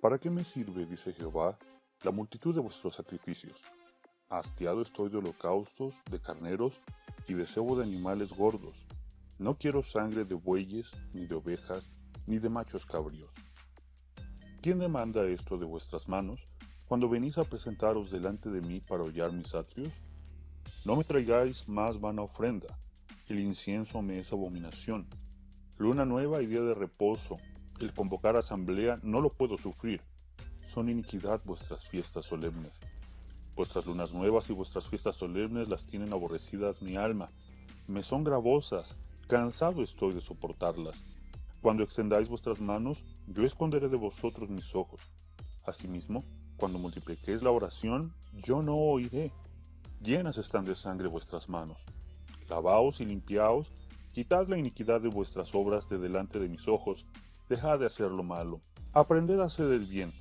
¿Para qué me sirve, dice Jehová, la multitud de vuestros sacrificios? Hastiado estoy de holocaustos, de carneros y de cebo de animales gordos. No quiero sangre de bueyes, ni de ovejas, ni de machos cabríos. ¿Quién demanda esto de vuestras manos, cuando venís a presentaros delante de mí para hollar mis atrios? No me traigáis más vana ofrenda, el incienso me es abominación. Luna nueva y día de reposo, el convocar asamblea no lo puedo sufrir. Son iniquidad vuestras fiestas solemnes. Vuestras lunas nuevas y vuestras fiestas solemnes las tienen aborrecidas mi alma. Me son gravosas, cansado estoy de soportarlas. Cuando extendáis vuestras manos, yo esconderé de vosotros mis ojos. Asimismo, cuando multipliquéis la oración, yo no oiré. Llenas están de sangre vuestras manos. Lavaos y limpiaos, quitad la iniquidad de vuestras obras de delante de mis ojos, dejad de hacer lo malo. Aprended a hacer el bien,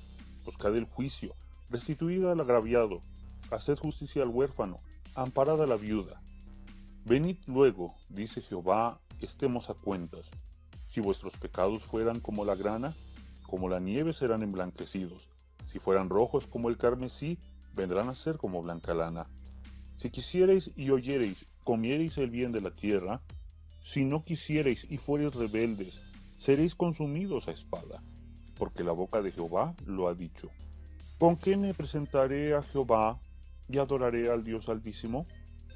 buscad el juicio, restituid al agraviado, haced justicia al huérfano, amparad a la viuda. Venid luego, dice Jehová, estemos a cuentas. Si vuestros pecados fueran como la grana, como la nieve serán emblanquecidos. Si fueran rojos como el carmesí, vendrán a ser como blanca lana. Si quisierais y oyereis, comiereis el bien de la tierra, si no quisiereis y fuereis rebeldes, seréis consumidos a espada, porque la boca de Jehová lo ha dicho. ¿Con qué me presentaré a Jehová y adoraré al Dios Altísimo?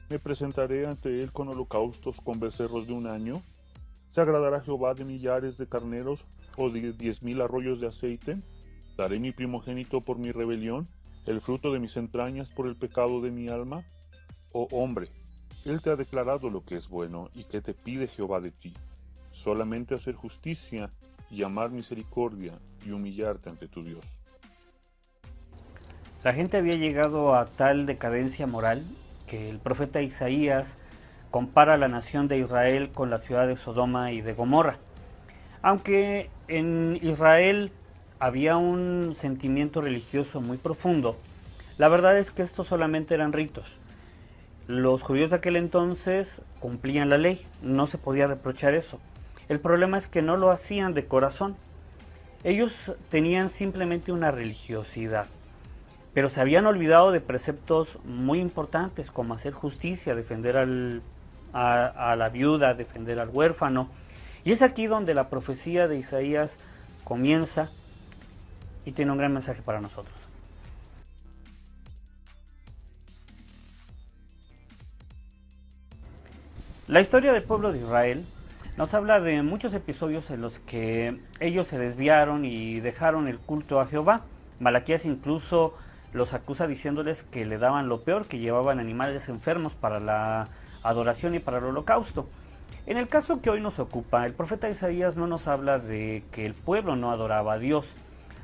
¿Me presentaré ante él con holocaustos, con becerros de un año? ¿Se agradará Jehová de millares de carneros o de 10,000 arroyos de aceite? ¿Daré mi primogénito por mi rebelión, el fruto de mis entrañas por el pecado de mi alma? Oh hombre, él te ha declarado lo que es bueno y que te pide Jehová de ti, solamente hacer justicia y amar misericordia y humillarte ante tu Dios. La gente había llegado a tal decadencia moral que el profeta Isaías compara a la nación de Israel con la ciudad de Sodoma y de Gomorra. Aunque en Israel había un sentimiento religioso muy profundo, la verdad es que estos solamente eran ritos. Los judíos de aquel entonces cumplían la ley, no se podía reprochar eso. El problema es que no lo hacían de corazón. Ellos tenían simplemente una religiosidad, pero se habían olvidado de preceptos muy importantes como hacer justicia, defender a la viuda, defender al huérfano. Y es aquí donde la profecía de Isaías comienza y tiene un gran mensaje para nosotros. La historia del pueblo de Israel nos habla de muchos episodios en los que ellos se desviaron y dejaron el culto a Jehová. Malaquías incluso los acusa diciéndoles que le daban lo peor, que llevaban animales enfermos para la adoración y para el holocausto. En el caso que hoy nos ocupa, el profeta Isaías no nos habla de que el pueblo no adoraba a Dios,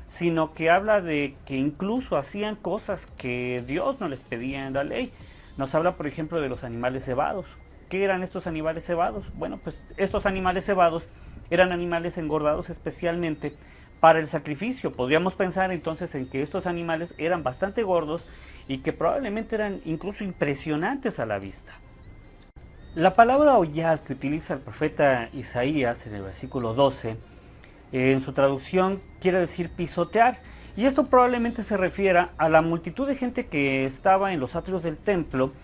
sino que habla de que incluso hacían cosas que Dios no les pedía en la ley. Nos habla, por ejemplo, de los animales cebados. ¿Qué eran estos animales cebados? Bueno, pues estos animales cebados eran animales engordados especialmente para el sacrificio. Podríamos pensar entonces en que estos animales eran bastante gordos y que probablemente eran incluso impresionantes a la vista. La palabra hollar que utiliza el profeta Isaías en el versículo 12, en su traducción quiere decir pisotear, y esto probablemente se refiera a la multitud de gente que estaba en los atrios del templo,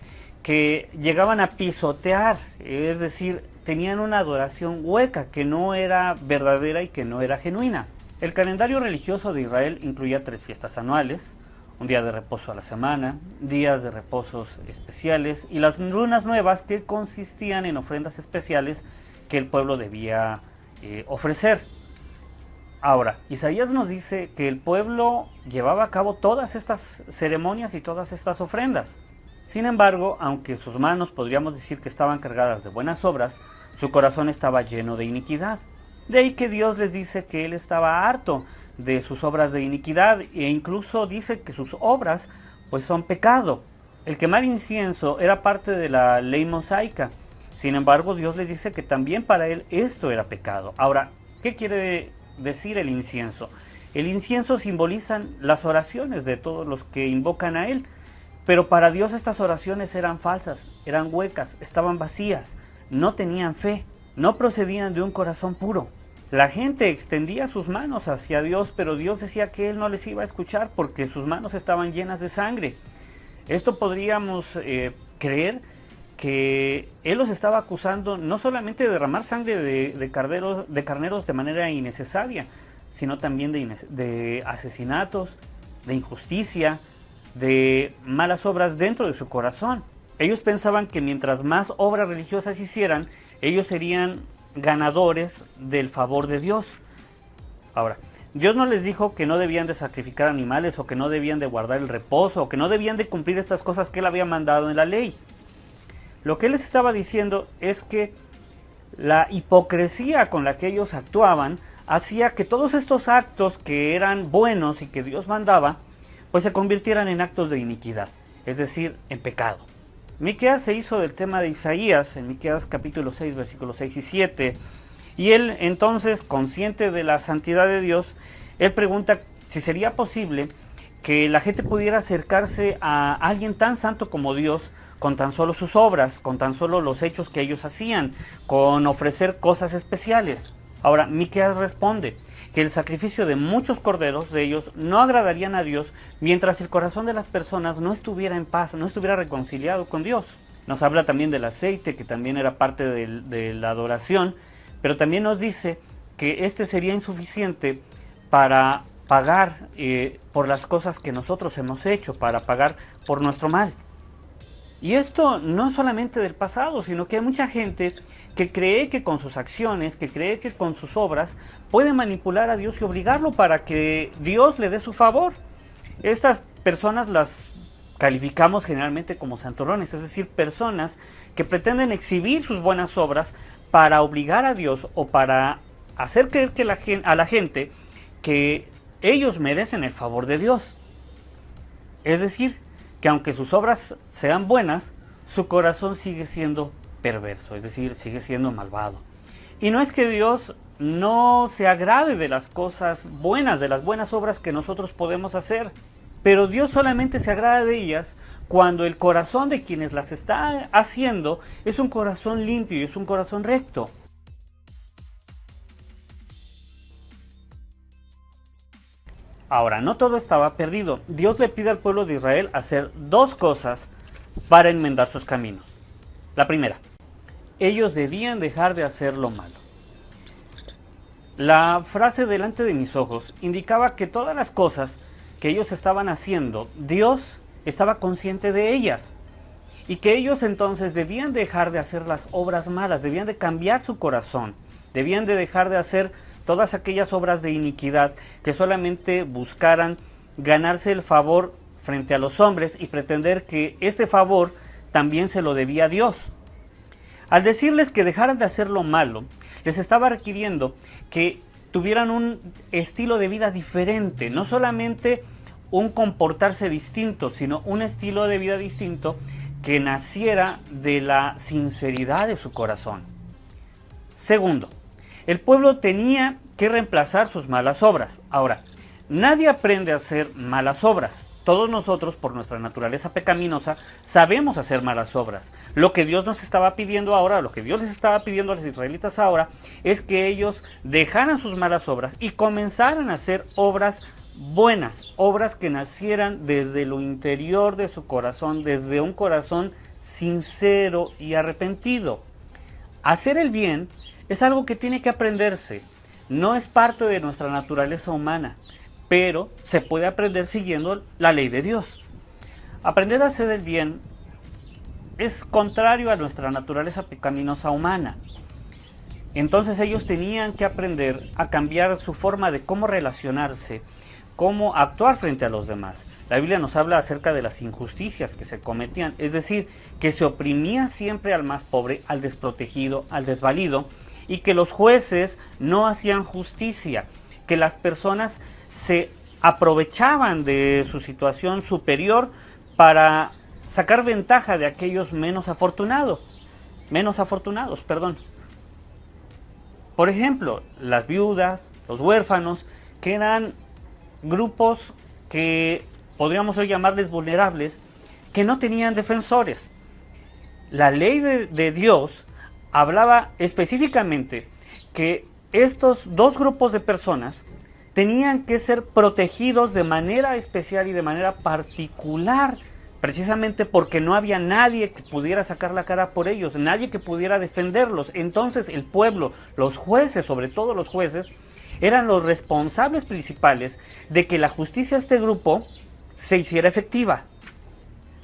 que llegaban a pisotear, es decir, tenían una adoración hueca, que no era verdadera y que no era genuina. El calendario religioso de Israel incluía 3 fiestas anuales, un día de reposo a la semana, días de reposos especiales y las lunas nuevas, que consistían en ofrendas especiales que el pueblo debía ofrecer. Ahora, Isaías nos dice que el pueblo llevaba a cabo todas estas ceremonias y todas estas ofrendas. Sin embargo, aunque sus manos podríamos decir que estaban cargadas de buenas obras, su corazón estaba lleno de iniquidad. De ahí que Dios les dice que Él estaba harto de sus obras de iniquidad e incluso dice que sus obras pues son pecado. El quemar incienso era parte de la ley mosaica. Sin embargo, Dios les dice que también para Él esto era pecado. Ahora, ¿qué quiere decir el incienso? El incienso simbolizan las oraciones de todos los que invocan a Él. Pero para Dios estas oraciones eran falsas, eran huecas, estaban vacías, no tenían fe, no procedían de un corazón puro. La gente extendía sus manos hacia Dios, pero Dios decía que Él no les iba a escuchar porque sus manos estaban llenas de sangre. Esto podríamos creer que Él los estaba acusando no solamente de derramar sangre de carneros de manera innecesaria, sino también de asesinatos, de injusticia, de malas obras dentro de su corazón. Ellos pensaban que mientras más obras religiosas hicieran, ellos serían ganadores del favor de Dios. Ahora, Dios no les dijo que no debían de sacrificar animales, o que no debían de guardar el reposo, o que no debían de cumplir estas cosas que Él había mandado en la ley. Lo que Él les estaba diciendo es que la hipocresía con la que ellos actuaban hacía que todos estos actos que eran buenos y que Dios mandaba, pues se convirtieran en actos de iniquidad, es decir, en pecado. Miqueas se hizo del tema de Isaías, en Miqueas capítulo 6, versículos 6 y 7, y él entonces, consciente de la santidad de Dios, él pregunta si sería posible que la gente pudiera acercarse a alguien tan santo como Dios con tan solo sus obras, con tan solo los hechos que ellos hacían, con ofrecer cosas especiales. Ahora, Miqueas responde que el sacrificio de muchos corderos de ellos no agradarían a Dios mientras el corazón de las personas no estuviera en paz, no estuviera reconciliado con Dios. Nos habla también del aceite, que también era parte de la adoración, pero también nos dice que este sería insuficiente para pagar por las cosas que nosotros hemos hecho, para pagar por nuestro mal. Y esto no solamente del pasado, sino que hay mucha gente que cree que con sus acciones, que cree que con sus obras puede manipular a Dios y obligarlo para que Dios le dé su favor. Estas personas las calificamos generalmente como santurrones, es decir, personas que pretenden exhibir sus buenas obras para obligar a Dios o para hacer creer que a la gente que ellos merecen el favor de Dios. Es decir, que aunque sus obras sean buenas, su corazón sigue siendo perverso, es decir, sigue siendo malvado. Y no es que Dios no se agrade de las cosas buenas, de las buenas obras que nosotros podemos hacer, pero Dios solamente se agrada de ellas cuando el corazón de quienes las está haciendo es un corazón limpio y es un corazón recto. Ahora, no todo estaba perdido. Dios le pide al pueblo de Israel hacer dos cosas para enmendar sus caminos. La primera, ellos debían dejar de hacer lo malo. La frase delante de mis ojos indicaba que todas las cosas que ellos estaban haciendo, Dios estaba consciente de ellas. Y que ellos entonces debían dejar de hacer las obras malas, debían de cambiar su corazón, debían de dejar de hacer todas aquellas obras de iniquidad que solamente buscaran ganarse el favor frente a los hombres y pretender que este favor también se lo debía a Dios. Al decirles que dejaran de hacer lo malo, les estaba requiriendo que tuvieran un estilo de vida diferente, no solamente un comportarse distinto, sino un estilo de vida distinto que naciera de la sinceridad de su corazón. Segundo, el pueblo tenía que reemplazar sus malas obras. Ahora, nadie aprende a hacer malas obras. Todos nosotros, por nuestra naturaleza pecaminosa, sabemos hacer malas obras. Lo que Dios nos estaba pidiendo ahora, lo que Dios les estaba pidiendo a los israelitas ahora, es que ellos dejaran sus malas obras y comenzaran a hacer obras buenas, obras que nacieran desde lo interior de su corazón, desde un corazón sincero y arrepentido. Hacer el bien es algo que tiene que aprenderse, no es parte de nuestra naturaleza humana, pero se puede aprender siguiendo la ley de Dios. Aprender a hacer el bien es contrario a nuestra naturaleza pecaminosa humana. Entonces ellos tenían que aprender a cambiar su forma de cómo relacionarse, cómo actuar frente a los demás. La Biblia nos habla acerca de las injusticias que se cometían, es decir, que se oprimía siempre al más pobre, al desprotegido, al desvalido, y que los jueces no hacían justicia, que las personas se aprovechaban de su situación superior para sacar ventaja de aquellos menos afortunados. Por ejemplo, las viudas, los huérfanos, que eran grupos que podríamos hoy llamarles vulnerables, que no tenían defensores. La ley de Dios hablaba específicamente que estos dos grupos de personas tenían que ser protegidos de manera especial y de manera particular, precisamente porque no había nadie que pudiera sacar la cara por ellos, nadie que pudiera defenderlos. Entonces el pueblo, los jueces, sobre todo los jueces, eran los responsables principales de que la justicia a este grupo se hiciera efectiva.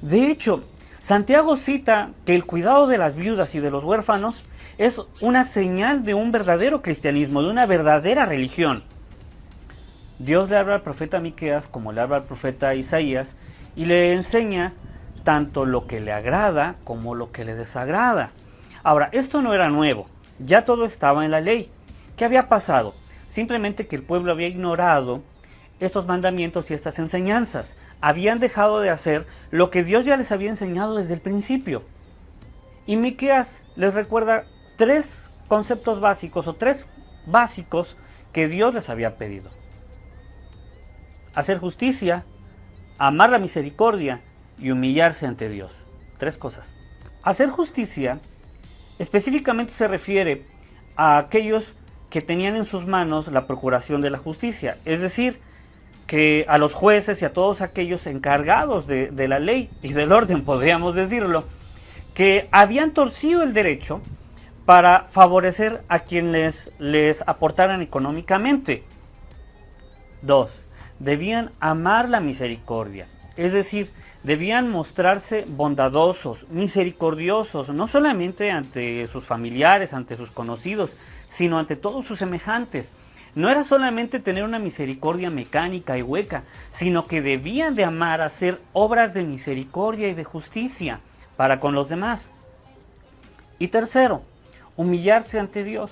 De hecho, Santiago cita que el cuidado de las viudas y de los huérfanos es una señal de un verdadero cristianismo, de una verdadera religión. Dios le habla al profeta Miqueas como le habla al profeta Isaías y le enseña tanto lo que le agrada como lo que le desagrada. Ahora, esto no era nuevo, ya todo estaba en la ley. ¿Qué había pasado? Simplemente que el pueblo había ignorado estos mandamientos y estas enseñanzas. Habían dejado de hacer lo que Dios ya les había enseñado desde el principio. Y Miqueas les recuerda tres conceptos básicos o tres básicos que Dios les había pedido: hacer justicia, amar la misericordia y humillarse ante Dios. Tres cosas. Hacer justicia específicamente se refiere a aquellos que tenían en sus manos la procuración de la justicia, es decir, que a los jueces y a todos aquellos encargados de la ley y del orden, podríamos decirlo, que habían torcido el derecho para favorecer a quienes les aportaran económicamente. 2. Debían amar la misericordia, es decir, debían mostrarse bondadosos, misericordiosos, no solamente ante sus familiares, ante sus conocidos, sino ante todos sus semejantes. No era solamente tener una misericordia mecánica y hueca, sino que debían de amar hacer obras de misericordia y de justicia para con los demás. Y tercero, humillarse ante Dios.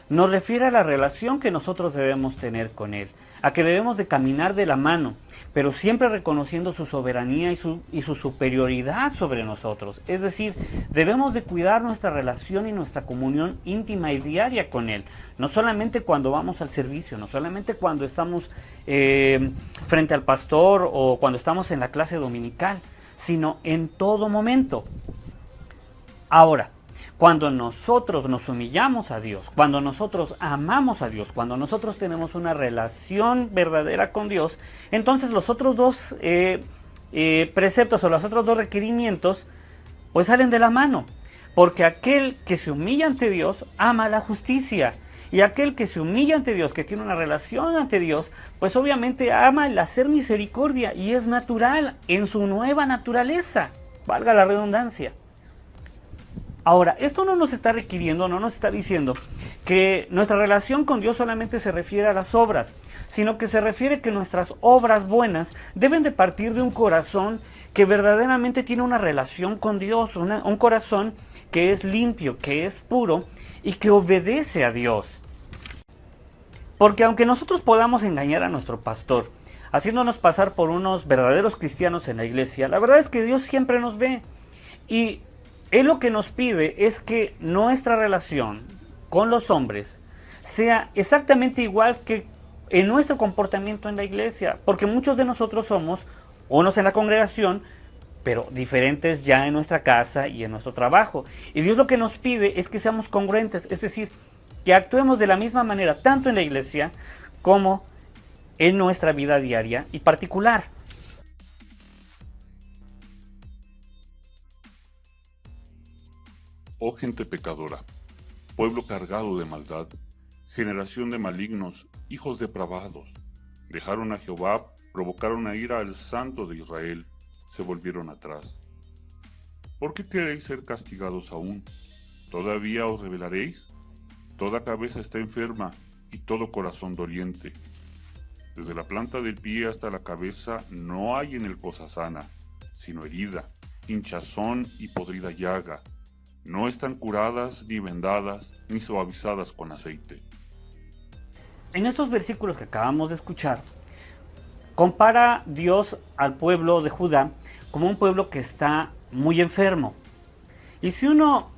Nos refiere a la relación que nosotros debemos tener con Él, a que debemos de caminar de la mano, pero siempre reconociendo su soberanía y su superioridad sobre nosotros. Es decir, debemos de cuidar nuestra relación y nuestra comunión íntima y diaria con Él. No solamente cuando vamos al servicio, no solamente cuando estamos frente al pastor o cuando estamos en la clase dominical, sino en todo momento. Ahora, cuando nosotros nos humillamos a Dios, cuando nosotros amamos a Dios, cuando nosotros tenemos una relación verdadera con Dios, entonces los otros dos preceptos o los otros dos requerimientos pues salen de la mano. Porque aquel que se humilla ante Dios ama la justicia. Y aquel que se humilla ante Dios, que tiene una relación ante Dios, pues obviamente ama el hacer misericordia y es natural en su nueva naturaleza, valga la redundancia. Ahora, esto no nos está requiriendo, no nos está diciendo que nuestra relación con Dios solamente se refiere a las obras, sino que se refiere que nuestras obras buenas deben de partir de un corazón que verdaderamente tiene una relación con Dios, un corazón que es limpio, que es puro y que obedece a Dios. Porque aunque nosotros podamos engañar a nuestro pastor, haciéndonos pasar por unos verdaderos cristianos en la iglesia, la verdad es que Dios siempre nos ve y Él lo que nos pide es que nuestra relación con los hombres sea exactamente igual que en nuestro comportamiento en la iglesia, porque muchos de nosotros somos unos en la congregación, pero diferentes ya en nuestra casa y en nuestro trabajo. Y Dios lo que nos pide es que seamos congruentes, es decir, que actuemos de la misma manera tanto en la iglesia como en nuestra vida diaria y particular. Oh gente pecadora, pueblo cargado de maldad, generación de malignos, hijos depravados, dejaron a Jehová, provocaron a ira al Santo de Israel, se volvieron atrás. ¿Por qué queréis ser castigados aún? ¿Todavía os rebelaréis? Toda cabeza está enferma y todo corazón doliente. Desde la planta del pie hasta la cabeza no hay en él cosa sana, sino herida, hinchazón y podrida llaga. No están curadas, ni vendadas, ni suavizadas con aceite. En estos versículos que acabamos de escuchar, compara Dios al pueblo de Judá como un pueblo que está muy enfermo. Y si uno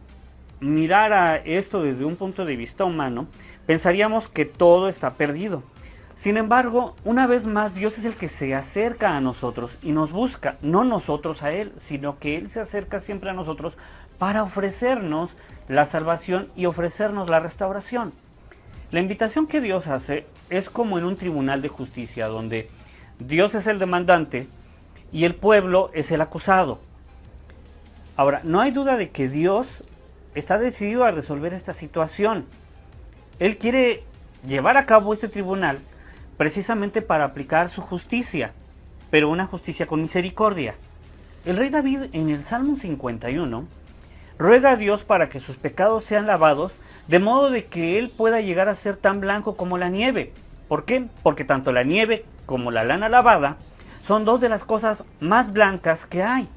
mirara esto desde un punto de vista humano, pensaríamos que todo está perdido. Sin embargo, una vez más, Dios es el que se acerca a nosotros y nos busca, no nosotros a Él, sino que Él se acerca siempre a nosotros para ofrecernos la salvación y ofrecernos la restauración. La invitación que Dios hace es como en un tribunal de justicia, donde Dios es el demandante y el pueblo es el acusado. Ahora, no hay duda de que Dios está decidido a resolver esta situación. Él quiere llevar a cabo este tribunal precisamente para aplicar su justicia, pero una justicia con misericordia. El rey David en el Salmo 51 ruega a Dios para que sus pecados sean lavados, de modo de que él pueda llegar a ser tan blanco como la nieve. ¿Por qué? Porque tanto la nieve como la lana lavada son dos de las cosas más blancas que hay.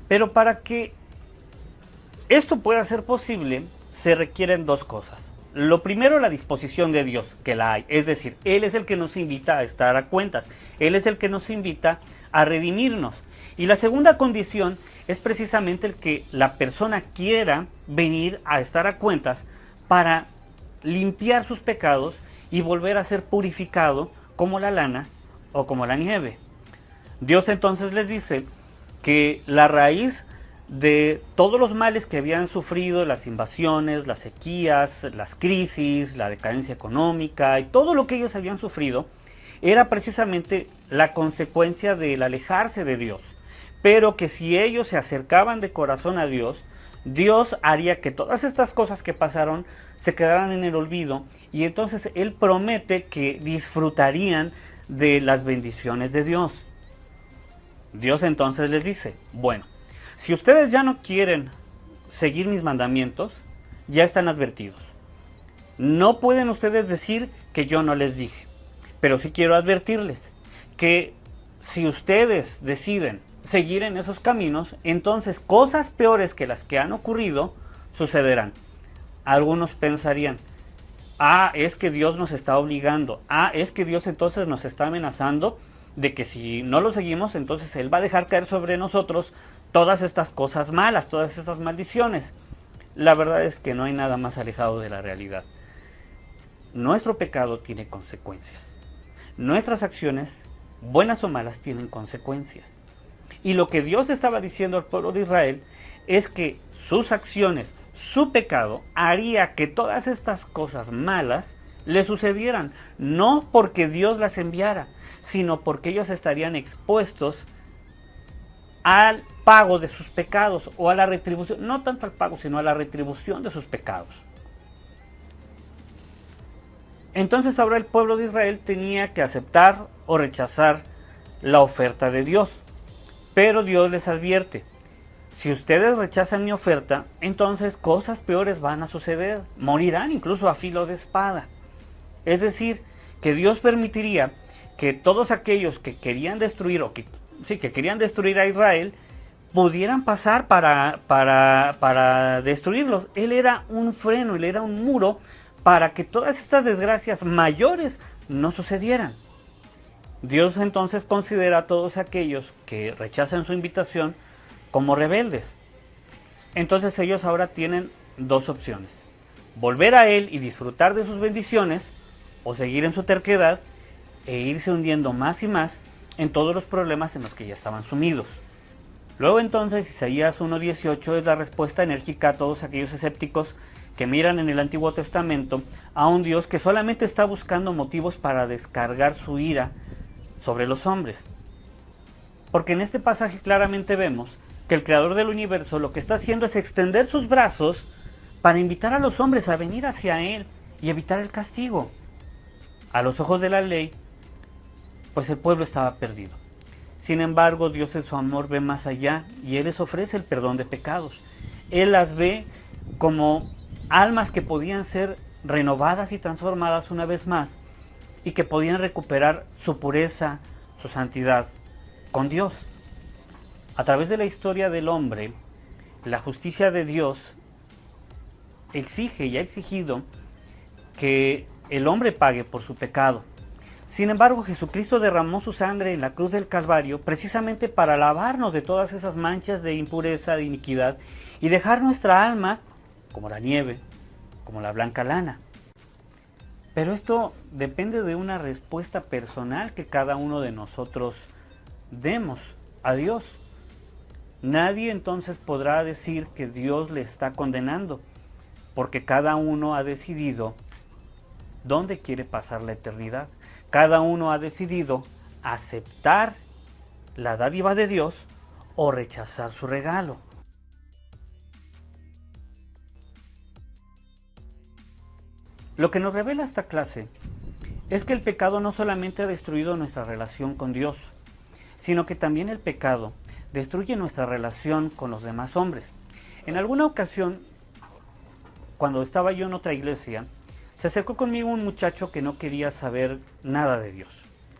Pero para que esto pueda ser posible, se requieren dos cosas. Lo primero, la disposición de Dios, que la hay. Es decir, Él es el que nos invita a estar a cuentas. Él es el que nos invita a redimirnos. Y la segunda condición es precisamente el que la persona quiera venir a estar a cuentas para limpiar sus pecados y volver a ser purificado como la lana o como la nieve. Dios entonces les dice que la raíz de todos los males que habían sufrido, las invasiones, las sequías, las crisis, la decadencia económica y todo lo que ellos habían sufrido, era precisamente la consecuencia del alejarse de Dios. Pero que si ellos se acercaban de corazón a Dios, Dios haría que todas estas cosas que pasaron se quedaran en el olvido, y entonces Él promete que disfrutarían de las bendiciones de Dios. Dios entonces les dice, bueno, si ustedes ya no quieren seguir mis mandamientos, ya están advertidos. No pueden ustedes decir que yo no les dije, pero sí quiero advertirles que si ustedes deciden seguir en esos caminos, entonces cosas peores que las que han ocurrido sucederán. Algunos pensarían, es que Dios nos está obligando, es que Dios entonces nos está amenazando de que si no lo seguimos, entonces Él va a dejar caer sobre nosotros todas estas cosas malas, todas estas maldiciones. La verdad es que no hay nada más alejado de la realidad. Nuestro pecado tiene consecuencias. Nuestras acciones, buenas o malas, tienen consecuencias. Y lo que Dios estaba diciendo al pueblo de Israel es que sus acciones, su pecado, haría que todas estas cosas malas le sucedieran. No porque Dios las enviara, sino porque ellos estarían expuestos al pago de sus pecados o a la retribución, no tanto al pago, sino a la retribución de sus pecados. Entonces ahora el pueblo de Israel tenía que aceptar o rechazar la oferta de Dios. Pero Dios les advierte, si ustedes rechazan mi oferta, entonces cosas peores van a suceder, morirán incluso a filo de espada. Es decir, que Dios permitiría que todos aquellos que querían destruir que querían destruir a Israel pudieran pasar para destruirlos. Él era un freno, Él era un muro para que todas estas desgracias mayores no sucedieran. Dios entonces considera a todos aquellos que rechazan su invitación como rebeldes. Entonces ellos ahora tienen dos opciones: volver a Él y disfrutar de sus bendiciones, o seguir en su terquedad e irse hundiendo más y más en todos los problemas en los que ya estaban sumidos. Luego entonces Isaías 1:18 es la respuesta enérgica a todos aquellos escépticos que miran en el Antiguo Testamento a un Dios que solamente está buscando motivos para descargar su ira sobre los hombres. Porque en este pasaje claramente vemos que el creador del universo lo que está haciendo es extender sus brazos para invitar a los hombres a venir hacia Él y evitar el castigo. A los ojos de la ley, pues el pueblo estaba perdido. Sin embargo, Dios en su amor ve más allá y Él les ofrece el perdón de pecados. Él las ve como almas que podían ser renovadas y transformadas una vez más, y que podían recuperar su pureza, su santidad con Dios. A través de la historia del hombre, la justicia de Dios exige y ha exigido que el hombre pague por su pecado. Sin embargo, Jesucristo derramó su sangre en la cruz del Calvario precisamente para lavarnos de todas esas manchas de impureza, de iniquidad, y dejar nuestra alma como la nieve, como la blanca lana. Pero esto depende de una respuesta personal que cada uno de nosotros demos a Dios. Nadie entonces podrá decir que Dios le está condenando, porque cada uno ha decidido dónde quiere pasar la eternidad. Cada uno ha decidido aceptar la dádiva de Dios o rechazar su regalo. Lo que nos revela esta clase es que el pecado no solamente ha destruido nuestra relación con Dios, sino que también el pecado destruye nuestra relación con los demás hombres. En alguna ocasión, cuando estaba yo en otra iglesia, se acercó conmigo un muchacho que no quería saber nada de Dios.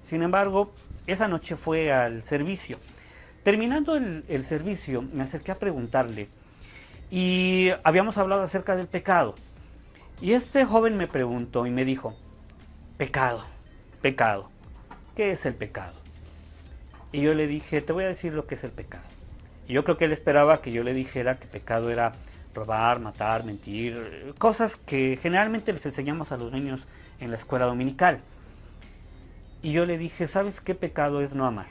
Sin embargo, esa noche fue al servicio. Terminando el servicio, me acerqué a preguntarle y habíamos hablado acerca del pecado. Y este joven me preguntó y me dijo, pecado, pecado, ¿qué es el pecado? Y yo le dije, te voy a decir lo que es el pecado. Y yo creo que él esperaba que yo le dijera que pecado era robar, matar, mentir, cosas que generalmente les enseñamos a los niños en la escuela dominical. Y yo le dije, ¿sabes qué pecado es no amar?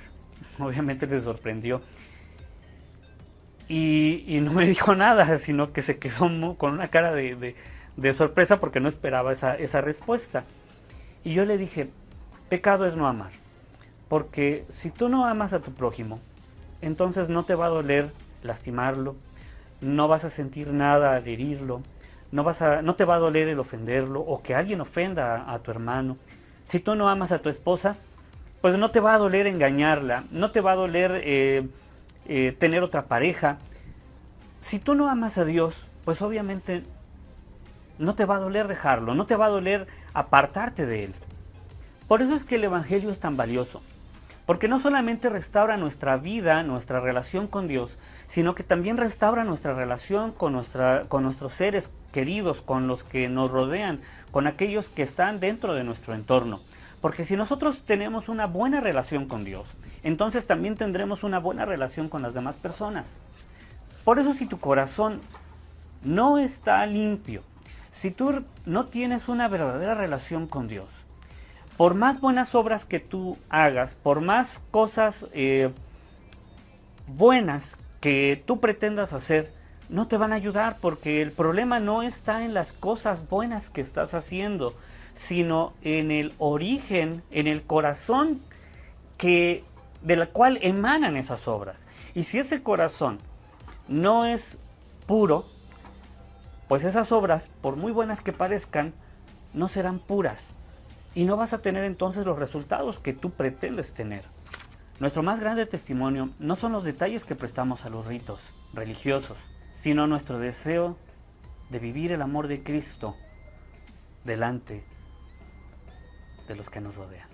Obviamente se sorprendió. Y no me dijo nada, sino que se quedó con una cara de sorpresa porque no esperaba esa respuesta. Y yo le dije, pecado es no amar. Porque si tú no amas a tu prójimo, entonces no te va a doler lastimarlo, no vas a sentir nada al herirlo, no te va a doler el ofenderlo o que alguien ofenda a tu hermano. Si tú no amas a tu esposa, pues no te va a doler engañarla, no te va a doler tener otra pareja. Si tú no amas a Dios, pues obviamente no te va a doler dejarlo, no te va a doler apartarte de Él. Por eso es que el Evangelio es tan valioso, porque no solamente restaura nuestra vida, nuestra relación con Dios, sino que también restaura nuestra relación con nuestros seres queridos, con los que nos rodean, con aquellos que están dentro de nuestro entorno. Porque si nosotros tenemos una buena relación con Dios, entonces también tendremos una buena relación con las demás personas. Por eso si tu corazón no está limpio, si tú no tienes una verdadera relación con Dios, por más buenas obras que tú hagas, por más cosas buenas que tú pretendas hacer, no te van a ayudar, porque el problema no está en las cosas buenas que estás haciendo, sino en el origen, en el corazón de la cual emanan esas obras. Y si ese corazón no es puro, pues esas obras, por muy buenas que parezcan, no serán puras. Y no vas a tener entonces los resultados que tú pretendes tener. Nuestro más grande testimonio no son los detalles que prestamos a los ritos religiosos, sino nuestro deseo de vivir el amor de Cristo delante de los que nos rodean.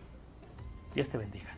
Dios te bendiga.